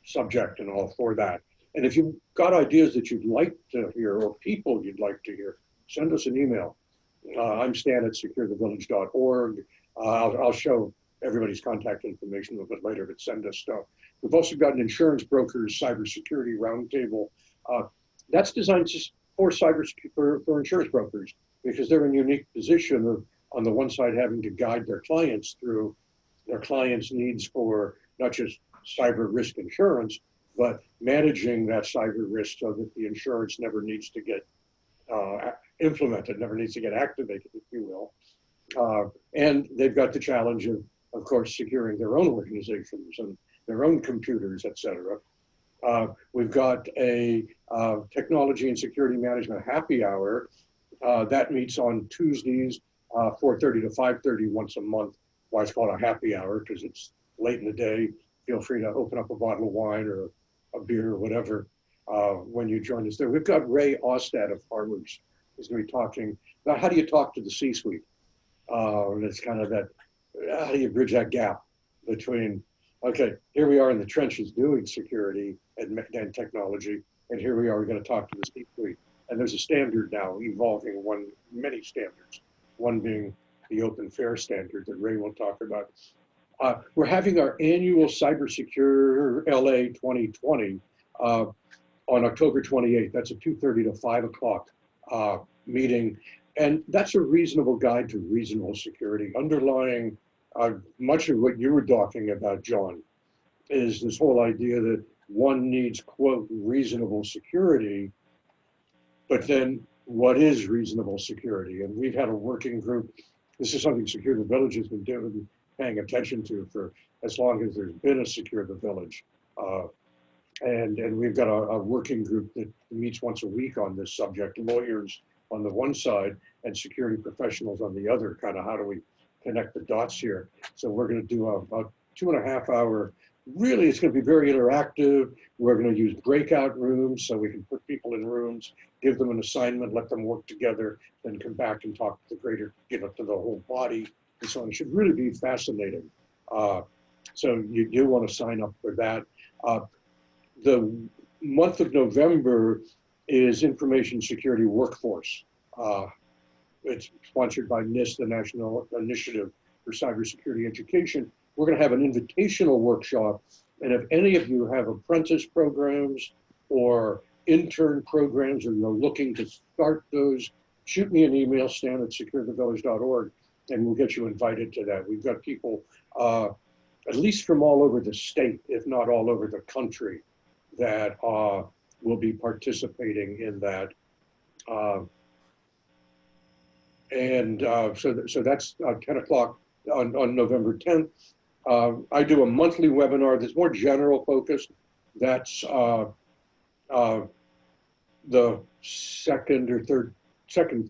subject and all for that. And if you've got ideas that you'd like to hear or people you'd like to hear, send us an email. I'm Stan at SecureTheVillage.org. I'll show everybody's contact information a little bit later, but send us stuff. We've also got an insurance brokers cybersecurity roundtable. That's designed just for for insurance brokers, because they're in a unique position of, on the one side, having to guide their clients through their clients' needs for not just cyber risk insurance, but managing that cyber risk so that the insurance never needs to get implemented, never needs to get activated, if you will. And they've got the challenge of course, securing their own organizations and their own computers, et cetera. We've got a technology and security management happy hour that meets on Tuesdays, 4:30 to 5:30 once a month. Why it's called a happy hour, because it's late in the day. Feel free to open up a bottle of wine or a beer or whatever when you join us there. We've got Ray Ostad of Harvard's is going to be talking about how do you talk to the C-suite. And it's kind of that, how do you bridge that gap between, okay, here we are in the trenches doing security and technology, and here we are, we're going to talk to the C-suite. And there's a standard now evolving, many standards, one being the open fair standard that Ray will talk about. We're having our annual Cybersecure LA 2020 on October 28th. That's a 2:30 to 5 o'clock meeting. And that's a reasonable guide to reasonable security. Underlying much of what you were talking about, John, is this whole idea that one needs, quote, reasonable security, but then what is reasonable security? And we've had a working group. This is something Secure the Village has been paying attention to for as long as there's been a Secure the Village. And we've got a working group that meets once a week on this subject, lawyers on the one side and security professionals on the other, kind of how do we connect the dots here. So we're going to do a 2.5 hour, really it's going to be very interactive. We're going to use breakout rooms so we can put people in rooms, give them an assignment, let them work together, then come back and talk to the greater, give it to the whole body and so on. It should really be fascinating. So you do want to sign up for that. The month of November is Information Security Workforce. It's sponsored by NIST, the National Initiative for Cybersecurity Education. We're going to have an invitational workshop. And if any of you have apprentice programs or intern programs, or you're looking to start those, shoot me an email, Stan at SecureTheVillage.org, and we'll get you invited to that. We've got people, at least from all over the state, if not all over the country, that will be participating in that. So that's 10 o'clock on November 10th. I do a monthly webinar that's more general focused. That's the second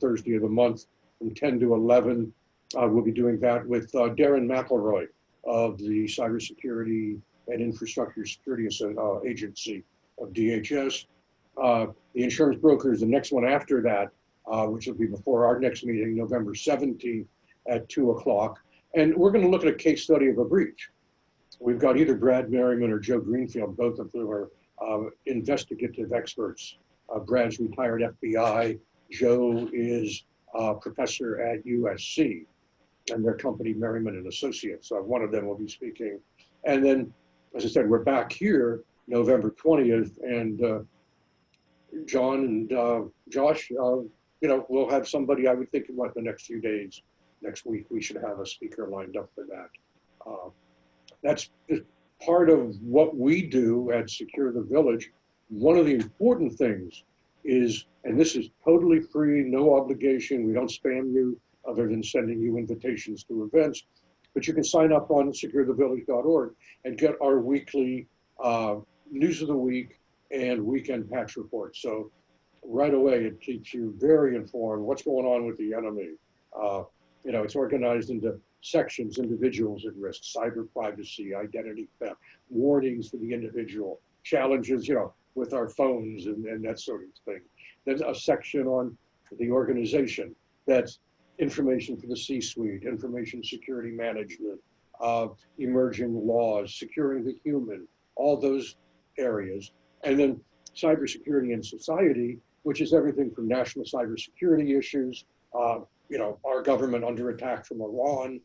Thursday of the month from 10 to 11. We'll be doing that with Darren McElroy of the Cybersecurity and Infrastructure Security Agency of DHS. The insurance broker is the next one after that, which will be before our next meeting, November 17th at 2 o'clock. And we're going to look at a case study of a breach. We've got either Brad Merriman or Joe Greenfield, both of whom are investigative experts. Brad's retired FBI. Joe is a professor at USC, and their company, Merriman and Associates. So one of them will be speaking. And then, as I said, we're back here November 20th, and John and Josh, we'll have somebody, I would think, in the next few days, next week, we should have a speaker lined up for that. That's just part of what we do at Secure the Village. One of the important things is, and this is totally free, no obligation, we don't spam you other than sending you invitations to events, but you can sign up on SecureTheVillage.org and get our weekly news of the week and weekend patch reports. So right away, it keeps you very informed what's going on with the enemy. It's organized into sections, individuals at risk, cyber privacy, identity theft, warnings for the individual, challenges, with our phones and that sort of thing. There's a section on the organization that's information for the C-suite, information security management, emerging laws, securing the human, all those areas. And then cybersecurity in society, which is everything from national cybersecurity issues, our government under attack from Iran,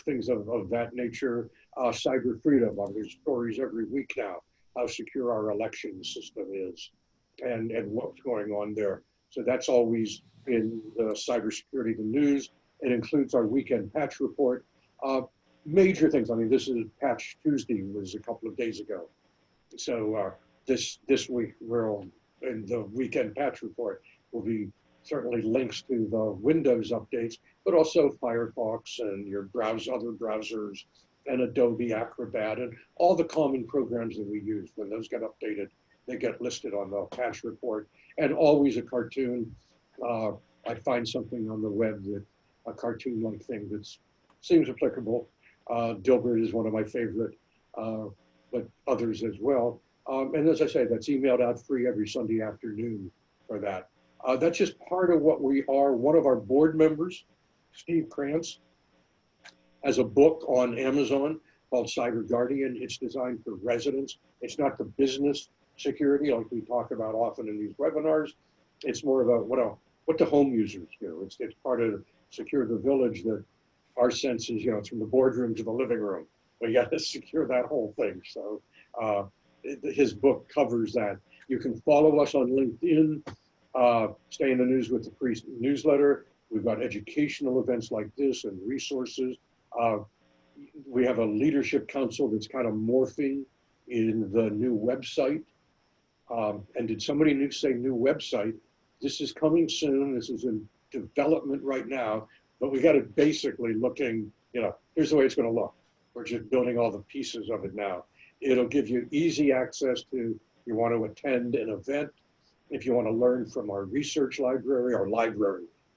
things of that nature, cyber freedom. There's stories every week now, how secure our election system is and what's going on there. So that's always in the cybersecurity, the news. It includes our weekend patch report. Major things. This is Patch Tuesday was a couple of days ago. So this week, in the weekend patch report will be certainly links to the Windows updates, but also Firefox and your other browsers and Adobe Acrobat and all the common programs that we use. When those get updated, they get listed on the patch report. And always a cartoon. I find something on the web a cartoon-like thing that seems applicable. Dilbert is one of my favorite, but others as well. And as I say, that's emailed out free every Sunday afternoon for that. That's just part of what we are. One of our board members, Steve Krantz, has a book on Amazon called Cyber Guardian. It's designed for residents. It's not the business security like we talk about often in these webinars. It's more about what the home users do. It's part of Secure the Village that our sense is, it's from the boardroom to the living room. We got to secure that whole thing. So his book covers that. You can follow us on LinkedIn, stay in the news with the free newsletter. We've got educational events like this and resources. We have a leadership council that's kind of morphing in the new website. And did somebody say new website? This is coming soon. This is in development right now, but we got it basically looking, here's the way it's going to look. We're just building all the pieces of it now. It'll give you easy access to, you want to attend an event, if you want to learn from our research library,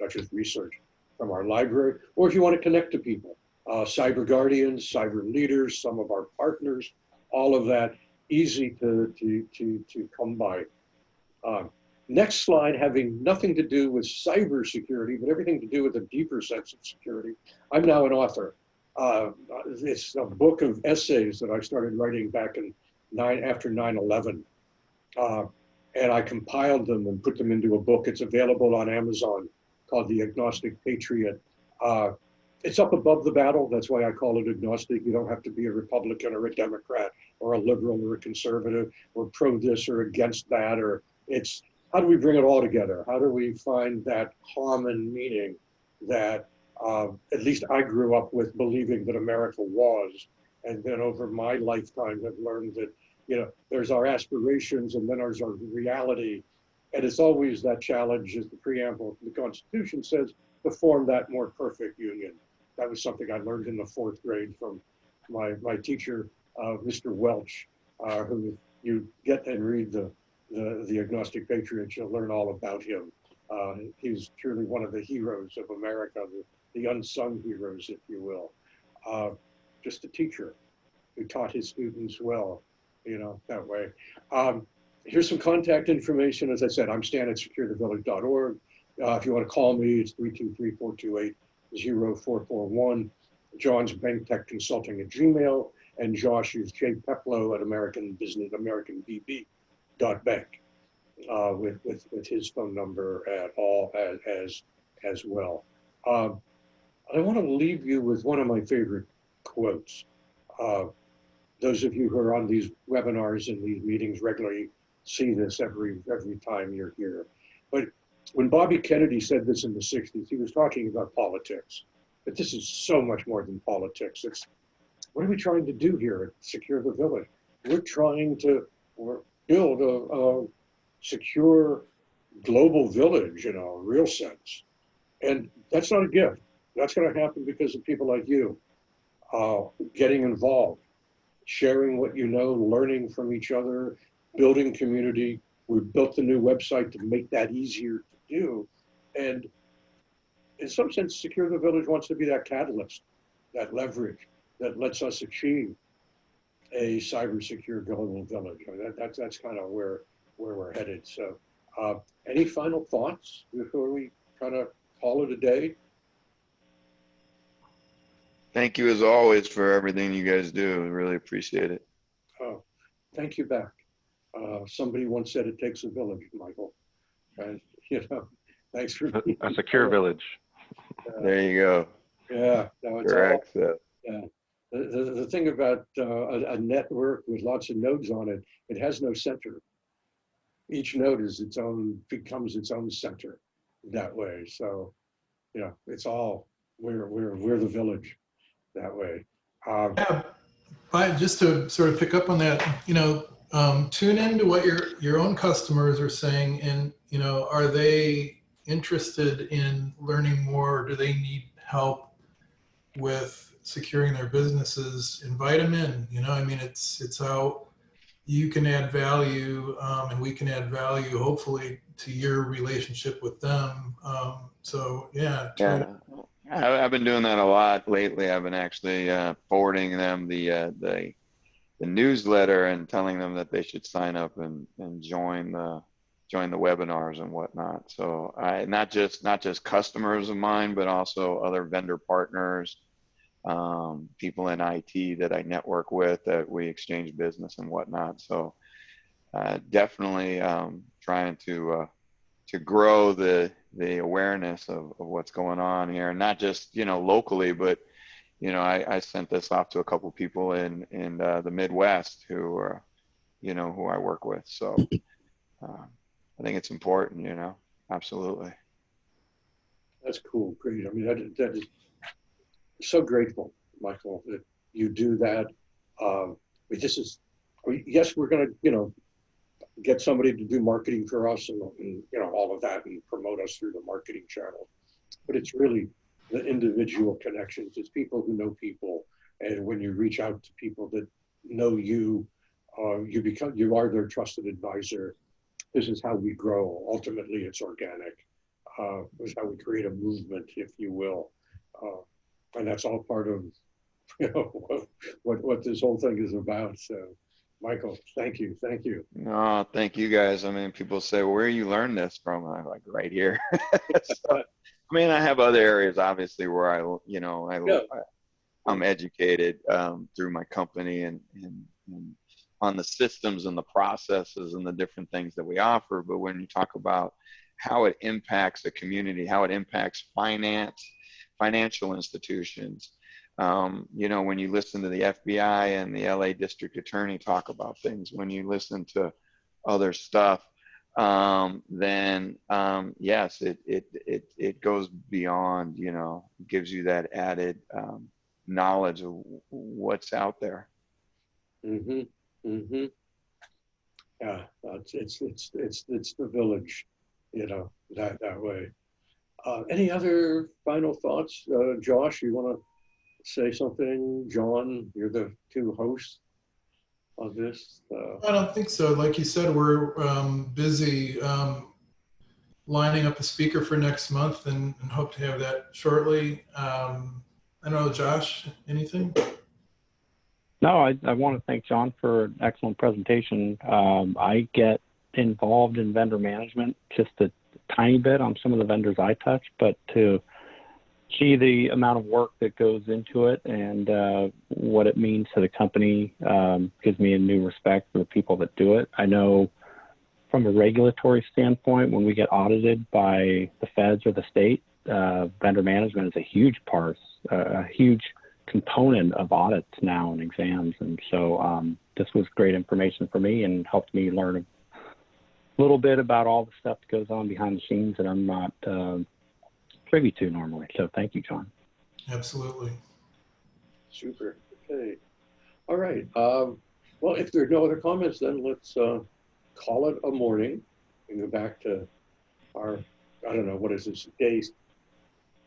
not just research, from our library, or if you want to connect to people, cyber guardians, cyber leaders, some of our partners, all of that, easy to come by. Next slide, having nothing to do with cybersecurity, but everything to do with a deeper sense of security. I'm now an author. It's a book of essays that I started writing back after 9/11. And I compiled them and put them into a book. It's available on Amazon called The Agnostic Patriot. It's up above the battle. That's why I call it agnostic. You don't have to be a Republican or a Democrat or a liberal or a conservative or pro this or against that. Or it's, how do we bring it all together? How do we find that common meaning that at least I grew up with believing that America was, and then over my lifetime have learned that, there's our aspirations and then there's our reality. And it's always that challenge, as the preamble to the Constitution says, to form that more perfect union. That was something I learned in the 4th grade from my teacher, Mr. Welch, who you get and read the Agnostic Patriot, you'll learn all about him. He's truly one of the heroes of America, the unsung heroes, if you will. Just a teacher who taught his students well, that way. Here's some contact information. As I said, I'm Stan at SecureTheVillage.org. If you want to call me, it's 323-428-0441. John's Bank Tech Consulting at Gmail, and Josh is jpeplow at AmericanBB.bank with his phone number at all as well. I want to leave you with one of my favorite quotes. Those of you who are on these webinars and these meetings regularly see this every time you're here. But when Bobby Kennedy said this in the 60s, he was talking about politics. But this is so much more than politics. It's, what are we trying to do here at Secure the Village? We're trying to build a secure global village in a real sense. And that's not a gift. That's going to happen because of people like you getting involved, sharing what you know, learning from each other, building community. We've built the new website to make that easier to do. And in some sense, Secure the Village wants to be that catalyst that leverage that lets us achieve a cyber secure global village. I mean, that's kind of where we're headed. So any final thoughts before we kind of call it a day? Thank you as always for everything you guys do. I really appreciate it. Oh, thank you back. Somebody once said it takes a village, Michael. And, you know, thanks for a secure village. There you go. Yeah, no, it's Correct. all, yeah. The thing about a network with lots of nodes on it, it has no center. Each node is its own, becomes its own center that way. So, you know, it's all, we're the village that way. Yeah, just to sort of pick up on that, you know, tune into what your own customers are saying, and you know, are they interested in learning more? Or do they need help with securing their businesses? Invite them in. You know, I mean, it's how you can add value, and we can add value, hopefully, to your relationship with them. So yeah. Yeah. I've been doing that a lot lately. I've been actually forwarding them the newsletter and telling them that they should sign up and join the webinars and whatnot. So not just customers of mine, but also other vendor partners, people in IT that I network with, that we exchange business and whatnot. So definitely trying to grow the awareness of what's going on here, and not just, you know, locally, but, you know, I sent this off to a couple people in the Midwest who are, you know, who I work with. So I think it's important, you know, absolutely. That's cool, great. I mean, that is so grateful, Michael, that you do that. This is, yes, we're going to, you know, get somebody to do marketing for us and you know, all of that, and promote us through the marketing channel. But it's really the individual connections. It's people who know people. And when you reach out to people that know you, you are their trusted advisor. This is how we grow. Ultimately, it's organic. This is how we create a movement, if you will. And that's all part of, you know, what this whole thing is about. So, Michael, thank you. Thank you. No, thank you guys. I mean, people say, where you learn this from? I'm like, right here. So, I mean, I have other areas, obviously, where I'm educated through my company and on the systems and the processes and the different things that we offer. But when you talk about how it impacts the community, how it impacts financial institutions, you know, when you listen to the FBI and the LA District Attorney talk about things, when you listen to other stuff, then yes, it goes beyond, you know, gives you that added knowledge of what's out there. Mm-hmm. Mm-hmm. Yeah, it's the village, you know, that way. Any other final thoughts, Josh? You want to say something? John, you're the two hosts of this. I don't think so. Like you said, we're busy lining up a speaker for next month, and hope to have that shortly. I don't know, Josh, anything? No, I want to thank John for an excellent presentation. I get involved in vendor management just a tiny bit on some of the vendors I touch, but to see the amount of work that goes into it and what it means to the company gives me a new respect for the people that do it. I know from a regulatory standpoint, when we get audited by the feds or the state, vendor management is a huge part, a huge component of audits now and exams. And so this was great information for me and helped me learn a little bit about all the stuff that goes on behind the scenes that I'm not privy to normally. So thank you, John. Absolutely. Super. Okay. All right. Well, if there are no other comments, then let's call it a morning and go back to our, I don't know, what is this, day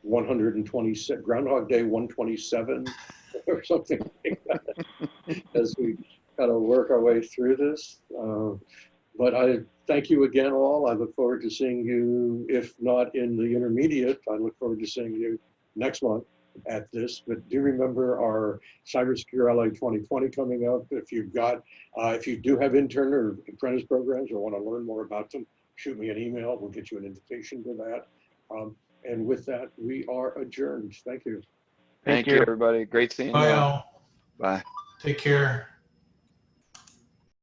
126, Groundhog Day 127 or something like that, as we kind of work our way through this. But I thank you again, all. I look forward to seeing you, if not in the intermediate, I look forward to seeing you next month at this, but do remember our Cybersecurity LA 2020 coming up. If you've got, if you do have intern or apprentice programs or want to learn more about them, shoot me an email. We'll get you an invitation to that. And with that, we are adjourned. Thank you. Thank you, everybody. Great seeing you. Bye, all. all. Bye. Take care.